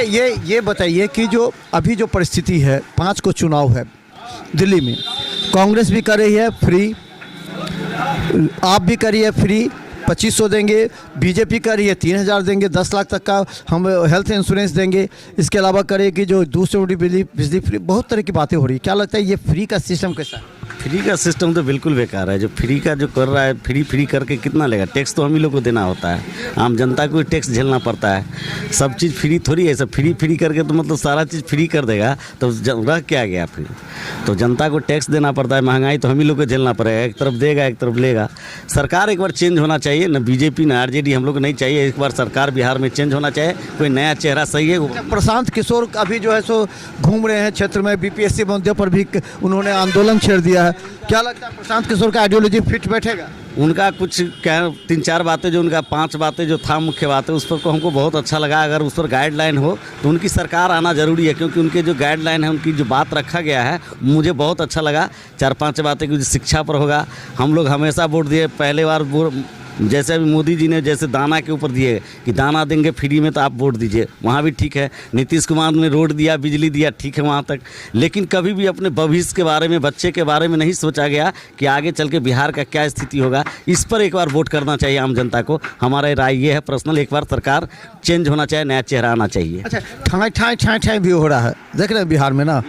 अच्छा ये बताइए कि जो अभी जो परिस्थिति है, 5 को चुनाव है दिल्ली में, कांग्रेस भी कर रही है फ्री, आप भी करिए फ्री 2500 देंगे, बीजेपी कर रही है 3000 देंगे, 10 लाख तक का हम हेल्थ इंश्योरेंस देंगे, इसके अलावा करें कि जो दूसरी बिजली फ्री, बहुत तरह की बातें हो रही है। क्या लगता है ये फ्री का सिस्टम कैसा है? फ्री का सिस्टम तो बिल्कुल बेकार है। जो फ्री का जो कर रहा है, फ्री करके कितना लेगा? टैक्स तो हम ही लोग को देना होता है, आम जनता को टैक्स झेलना पड़ता है। सब चीज़ फ्री थोड़ी है, सब फ्री करके तो मतलब सारा चीज़ फ्री कर देगा तो रह क्या गया फ्री? तो जनता को टैक्स देना पड़ता है, महंगाई तो हम ही लोग को झेलना पड़ेगा। एक तरफ देगा एक तरफ लेगा। सरकार एक बार चेंज होना चाहिए, न बीजेपी न आरजेडी हम लोग को नहीं चाहिए। एक बार सरकार बिहार में चेंज होना चाहिए, कोई नया चेहरा सही है। प्रशांत किशोर अभी जो है सो घूम रहे हैं क्षेत्र में, बीपीएससी मुद्दे पर भी उन्होंने आंदोलन छेड़ दिया है। क्या लगता है प्रशांत किशोर का आइडियोलॉजी फिट बैठेगा? उनका कुछ क्या 3-4 बातें, जो उनका 5 बातें जो था मुख्य बातें, उस पर को हमको बहुत अच्छा लगा। अगर उस पर गाइडलाइन हो तो उनकी सरकार आना ज़रूरी है, क्योंकि उनके जो गाइडलाइन है, उनकी जो बात रखा गया है, मुझे बहुत अच्छा लगा। 4-5 बातें की शिक्षा पर होगा। हम लोग हमेशा वोट दिए, पहले बार जैसे अभी मोदी जी ने जैसे दाना के ऊपर दिए कि दाना देंगे फ्री में तो आप वोट दीजिए, वहाँ भी ठीक है। नीतीश कुमार ने रोड दिया, बिजली दिया, ठीक है वहाँ तक। लेकिन कभी भी अपने भविष्य के बारे में, बच्चे के बारे में नहीं सोचा गया कि आगे चल के बिहार का क्या स्थिति होगा। इस पर एक बार वोट करना चाहिए आम जनता को। हमारा राय ये है पर्सनल, एक बार सरकार चेंज होना चाहिए, नया चेहरा आना चाहिए। अच्छा, ठाई भी हो रहा है, देख रहे हैं बिहार में ना,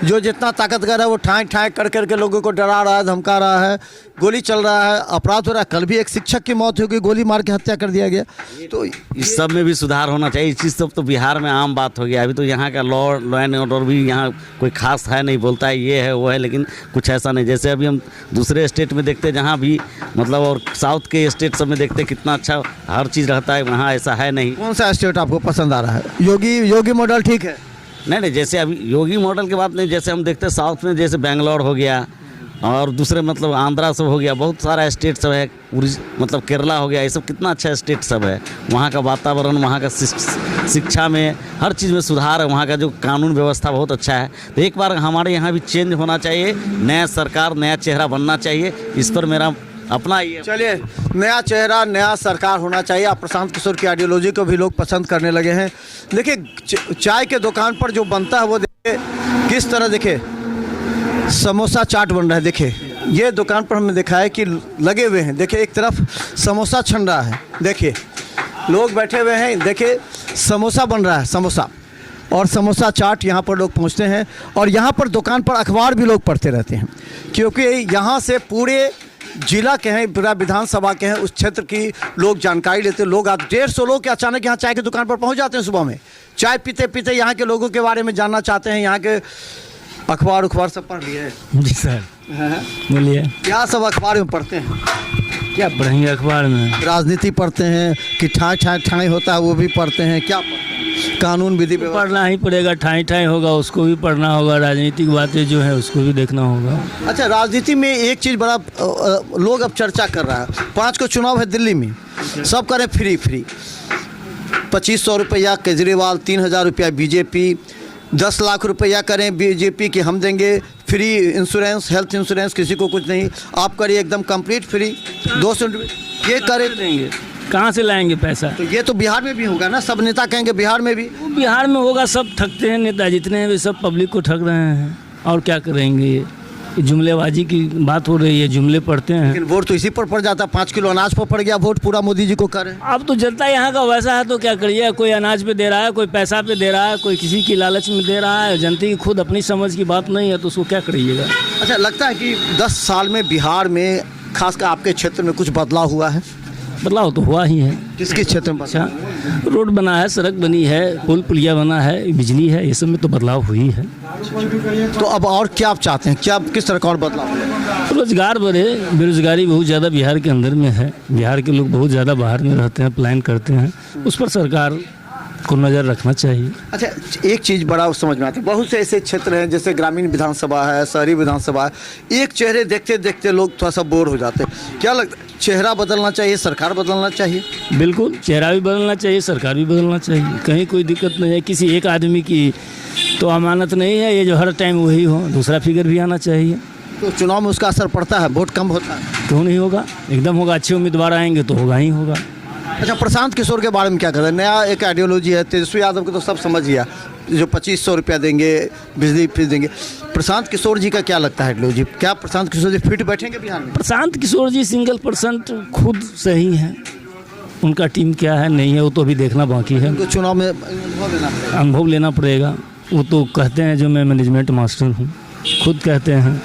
जो जितना ताकतवर है वो ठाई करके लोगों को डरा रहा है, धमका रहा है, गोली चल रहा है, अपराध हो रहा है। कल भी एक शिक्षक की मौत हो गई, गोली मार के हत्या कर दिया गया। तो इस सब में भी सुधार होना चाहिए। इस चीज़ सब तो बिहार में आम बात हो गया। अभी तो यहाँ का लॉ एंड ऑर्डर भी यहाँ कोई खास है नहीं, बोलता है ये है वो है, लेकिन कुछ ऐसा नहीं। जैसे अभी हम दूसरे स्टेट में देखते हैं, जहाँ भी मतलब, और साउथ के स्टेट सब में देखते हैं कितना अच्छा हर चीज़ रहता है, वहाँ ऐसा है नहीं। कौन सा स्टेट आपको पसंद आ रहा है? योगी मॉडल ठीक है? नहीं, जैसे अभी योगी मॉडल की बात नहीं, जैसे हम देखते हैं साउथ में, जैसे बेंगलोर हो गया और दूसरे मतलब आंध्रा सब हो गया, बहुत सारा स्टेट सब है, मतलब केरला हो गया, ये सब कितना अच्छा स्टेट सब है। वहाँ का वातावरण, वहाँ का शिक्षा में, हर चीज़ में सुधार है। वहाँ का जो कानून व्यवस्था बहुत अच्छा है। तो एक बार हमारे यहाँ भी चेंज होना चाहिए, नया सरकार, नया चेहरा बनना चाहिए। इस पर मेरा अपना ये। चलिए, नया चेहरा, नया सरकार होना चाहिए। आप प्रशांत किशोर की आइडियोलॉजी को भी लोग पसंद करने लगे हैं। देखिए, चाय के दुकान पर जो बनता है वो देखिए किस तरह, देखिए समोसा चाट बन रहा है। देखिए ये दुकान पर हमने देखा है कि लगे हुए हैं। देखिए एक तरफ समोसा छन रहा है, देखिए लोग बैठे हुए हैं, देखिए समोसा बन रहा है, समोसा और समोसा चाट यहाँ पर लोग पहुँचते हैं। और यहाँ पर दुकान पर अखबार भी लोग पढ़ते रहते हैं, क्योंकि यहाँ से पूरे जिला के हैं, पूरा विधानसभा के हैं, उस क्षेत्र की लोग जानकारी लेते हैं। लोग आज 150 लोग के अचानक यहाँ चाय की दुकान पर पहुँच जाते हैं। सुबह में चाय पीते पीते यहाँ के लोगों के बारे में जानना चाहते हैं। यहाँ के अखबार सब पढ़ लिए? जी सर। बोलिए। क्या सब अखबार में पढ़ते हैं? क्या पढ़ेंगे अखबार में? राजनीति पढ़ते हैं कि ठाई होता है वो भी पढ़ते हैं? क्या पढ़ते हैं? कानून विधि पढ़ना ही पड़ेगा। ठाई होगा उसको भी पढ़ना होगा, राजनीतिक बातें जो है उसको भी देखना होगा। अच्छा, राजनीति में एक चीज़ बड़ा लोग अब चर्चा कर रहा है। 5 को चुनाव है दिल्ली में, सब करें फ्री 2500 रुपया केजरीवाल, 3000 रुपया बीजेपी, 10 लाख रुपया करें बीजेपी कि हम देंगे फ्री इंश्योरेंस, हेल्थ इंश्योरेंस, किसी को कुछ नहीं, आप करिए एकदम कंप्लीट फ्री 200 रुपये। ये करे देंगे, कहाँ से लाएंगे पैसा? तो ये तो बिहार में भी होगा ना, सब नेता कहेंगे बिहार में भी। बिहार में होगा, सब ठगते हैं नेता जितने हैं, वे सब पब्लिक को ठग रहे हैं। और क्या करेंगे? ये जुमलेबाजी की बात हो रही है, जुमले पढ़ते हैं। लेकिन वोट तो इसी पर पड़ जाता है। 5 किलो अनाज पर पड़ गया वोट, पूरा मोदी जी को करें। अब तो जनता यहाँ का वैसा है तो क्या करिए, कोई अनाज पे दे रहा है, कोई पैसा पे दे रहा है, कोई किसी की लालच में दे रहा है। जनता की खुद अपनी समझ की बात नहीं है तो उसको क्या करिएगा। अच्छा, लगता है कि 10 साल में बिहार में, खासकर आपके क्षेत्र में, कुछ बदलाव हुआ है? बदलाव तो हुआ ही है। किसके क्षेत्र में? अच्छा, रोड बना है, सड़क बनी है, पुल पुलिया बना है, बिजली है, ये सब में तो बदलाव हुई है। तो अब और क्या आप चाहते हैं? क्या किस तरह का और बदलाव? रोजगार बढ़े। बेरोजगारी बहुत ज़्यादा बिहार के अंदर में है। बिहार के लोग बहुत ज़्यादा बाहर में रहते हैं, पलायन करते हैं, उस पर सरकार को नज़र रखना चाहिए। अच्छा, एक चीज़ बड़ा समझ में आती है, बहुत से ऐसे क्षेत्र हैं जैसे ग्रामीण विधानसभा है, शहरी विधानसभा है, एक चेहरे देखते देखते लोग थोड़ा सा बोर हो जाते हैं। क्या लगता है, चेहरा बदलना चाहिए, सरकार बदलना चाहिए? बिल्कुल, चेहरा भी बदलना चाहिए, सरकार भी बदलना चाहिए। कहीं कोई दिक्कत नहीं है। किसी एक आदमी की तो अमानत नहीं है ये जो हर टाइम वही हो, दूसरा फिगर भी आना चाहिए। तो चुनाव में उसका असर पड़ता है, वोट कम होता है? क्यों नहीं होगा, एकदम होगा। अच्छे उम्मीदवार आएंगे तो होगा ही होगा। अच्छा, प्रशांत किशोर के बारे में क्या कहते हैं? नया एक आइडियोलॉजी है, तेजस्वी यादव को तो सब समझ गया, जो 2500 रुपया देंगे, बिजली फ्री देंगे। प्रशांत किशोर जी का क्या लगता है आइडियोलॉजी? क्या प्रशांत किशोर जी फिट बैठेंगे बिहार में? प्रशांत किशोर जी सिंगल% खुद सही हैं, उनका टीम क्या है नहीं है वो तो अभी देखना बाकी है, उनको चुनाव में अनुभव लेना पड़ेगा। अनुभव लेना पड़ेगा। वो तो कहते हैं जो मैं मैनेजमेंट मास्टर हूँ, खुद कहते हैं।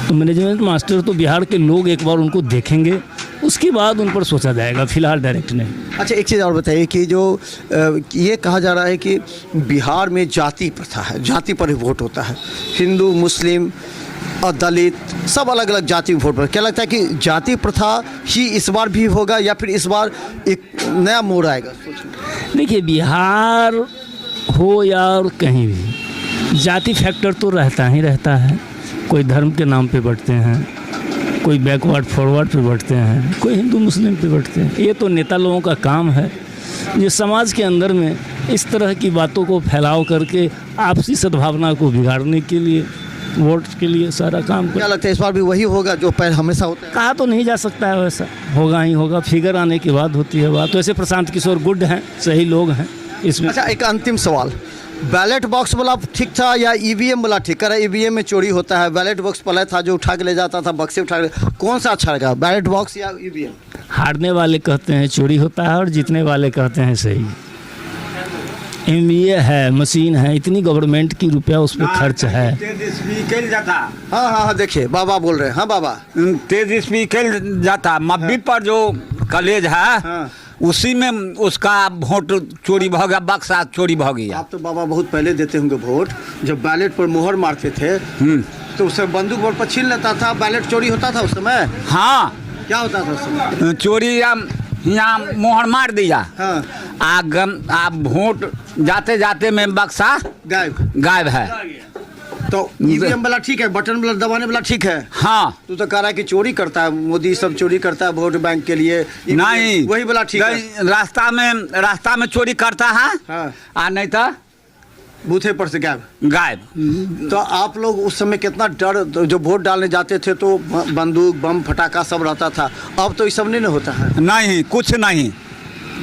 तो मैनेजमेंट मास्टर तो बिहार के लोग एक बार उनको देखेंगे, उसके बाद उन पर सोचा जाएगा, फिलहाल डायरेक्ट नहीं। अच्छा, एक चीज़ और बताइए कि जो ये कहा जा रहा है कि बिहार में जाति प्रथा है, जाति पर ही वोट होता है, हिंदू, मुस्लिम और दलित सब अलग अलग जाति में वोट पर। क्या लगता है कि जाति प्रथा ही इस बार भी होगा या फिर इस बार एक नया मोड़ आएगा? देखिए, बिहार हो या और कहीं भी जाति फैक्टर तो रहता ही रहता है। कोई धर्म के नाम पे बढ़ते हैं, कोई बैकवर्ड फॉरवर्ड पे बढ़ते हैं, कोई हिंदू मुस्लिम पे बढ़ते हैं। ये तो नेता लोगों का काम है, ये समाज के अंदर में इस तरह की बातों को फैलाव करके आपसी सद्भावना को बिगाड़ने के लिए, वोट के लिए सारा काम क्या कर। लगता है इस बार भी वही होगा जो पहले हमेशा होता है? कहा तो नहीं जा सकता है, वैसा होगा ही होगा, फिगर आने के बाद होती है बात। वैसे प्रशांत किशोर गुड हैं, सही लोग हैं इसमें। अच्छा, एक अंतिम सवाल, बैलेट बॉक्स वाला ठीक था या ईवीएम वाला ठीक? कर ईवीएम में चोरी होता है, बैलेट बॉक्स पहले था जो उठा के ले जाता था, बक्से उठा के, कौन सा अच्छा लगा, बैलेट बॉक्स या ईवीएम? हारने वाले कहते हैं चोरी होता है और जीतने वाले कहते हैं सही। एमवीए है, मशीन है, इतनी गवर्नमेंट की रुपया उस पर खर्च है। कल जाता। हाँ हाँ हाँ, देखिए बाबा बोल रहे हैं। हाँ बाबा, तेज स्पीड कल जाता मब्बी पर जो कॉलेज है, हाँ। उसी में उसका वोट चोरी भ गया, बक्सा चोरी भ गया। आप तो बाबा बहुत पहले देते होंगे वोट, जब बैलेट पर मोहर मारते थे तो उसे बंदूक बोर्ड पर छीन लेता था, बैलेट चोरी होता था उस समय? हाँ, क्या होता था उस समय? चोरी यहाँ मोहर मार दिया, हाँ, आप वोट जाते जाते में बक्सा गायब है। तो ईवीएम वाला ठीक है, बटन वाला दबाने वाला ठीक है? हाँ, तू तो कह रहा है कि चोरी करता है, मोदी सब चोरी करता है वोट बैंक के लिए। नहीं, वही वाला ठीक है? रास्ता में चोरी करता है, हाँ। नहीं तो बूथे पर से गायब। तो आप लोग उस समय कितना डर, जो वोट डालने जाते थे तो बंदूक बम फटाका सब रहता था, अब तो ये सब नहीं होता है? नहीं, कुछ नहीं,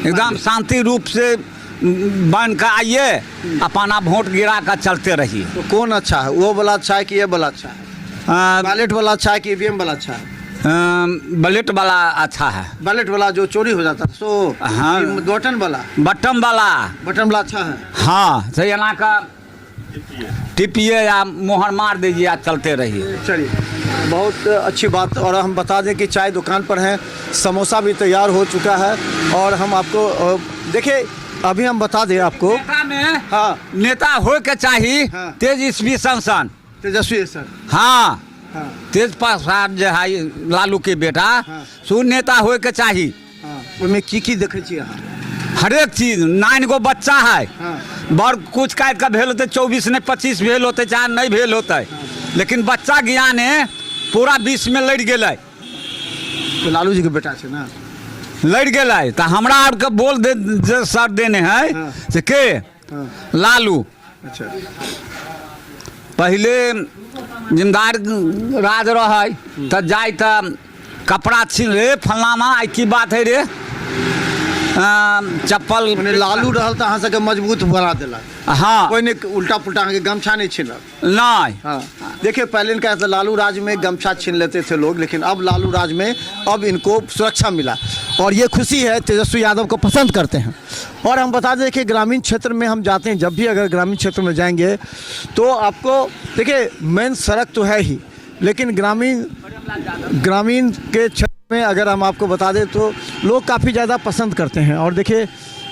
एकदम शांति रूप से बन कर आइए, अपना वोट गिरा कर चलते रहिए। तो कौन अच्छा है, वो वाला अच्छा है कि ये वाला अच्छा है? बैलेट वाला अच्छा है कि ईवीएम वाला अच्छा है? बैलेट वाला अच्छा है। बैलेट वाला जो चोरी हो जाता सो? हाँ। बटन वाला? बटन वाला अच्छा है। हाँ, सही ना का टिपिए या मोहर मार दीजिए, आप चलते रहिए। चलिए, बहुत अच्छी बात। और हम बता दें कि चाय दुकान पर हैं, समोसा भी तैयार हो चुका है। और हम आपको देखिए, अभी हम बता दें आपको, नेता में हाँ, नेता हो के चाहिए, हाँ। तेजस्वी संसन। तेजस्वी सर। हाँ, हाँ, तेज प्रसाद जो है लालू के बेटा, हाँ। सु नेता हो के चाहिए। हाँ, उसमें की देखे छी अहाँ? हरेक चीज, 9 गो बच्चा है, हाँ। बड़ कुछ का भेल होते 24 ने 25 भेल होते, चाहे नहीं भेल होते, लेकिन बच्चा ज्ञान है पूरा 20 में लड़ गए। तो लालू जी के बेटा से ना लड़ गए तो हमरा आर के बोल दे जे सर देने हैं, हाँ। से के हाँ। लालू अच्छा, पहले जिम्मेदार राज रहे तो जाए तो कपड़ा छीन रे फलाना आई की बात है रे, चप्पल मैंने लालू रहल तो अहाँ सबके मजबूत बना दिला। हाँ, कोई ने उल्टा पुल्टा अहाँ के गमछा नहीं छीनल। नहीं, हाँ, देखिए पहले इनका ऐसा लालू राज में गमछा छीन लेते थे लोग, लेकिन अब लालू राज में अब इनको सुरक्षा मिला और ये खुशी है, तेजस्वी यादव को पसंद करते हैं। और हम बता दें कि ग्रामीण क्षेत्र में हम जाते हैं, जब भी अगर ग्रामीण क्षेत्र में जाएंगे तो आपको देखिए मेन सड़क तो है ही, लेकिन ग्रामीण के क्षेत्र में अगर हम आपको बता दें तो लोग काफ़ी ज़्यादा पसंद करते हैं। और देखिए,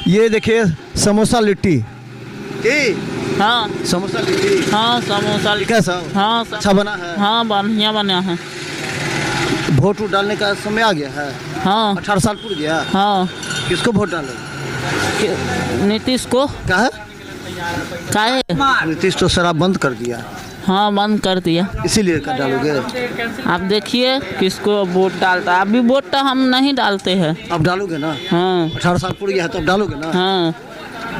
ये देखिए समोसा लिट्टी, हाँ समोसा लिट्टी, हाँ समोसा कैसा? हाँ अच्छा बना है? हाँ बढ़िया बना है। वोट डालने का समय आ गया है? हाँ 18 साल पूर गया? हाँ किसको वोट डालोगे? नीतीश को। क्या है? काहे? नीतीश तो शराब बंद कर दिया, हाँ बंद कर दिया, इसीलिए कर डालोगे? आप देखिए किसको वोट डालता है। अभी वोट तो हम नहीं डालते हैं। अब डालोगे ना? हाँ 18 साल पूर गया है तो अब डालोगे ना? हाँ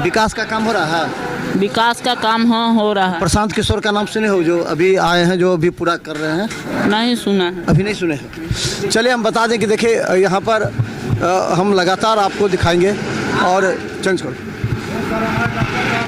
विकास का काम हो रहा है? विकास का काम हाँ हो रहा है। प्रशांत किशोर का नाम सुने हो, जो अभी आए हैं, जो अभी पूरा कर रहे हैं? नहीं सुना है। अभी नहीं सुने हैं। चलिए हम बता दें कि देखिए यहाँ पर हम लगातार आपको दिखाएंगे और चेंज करो।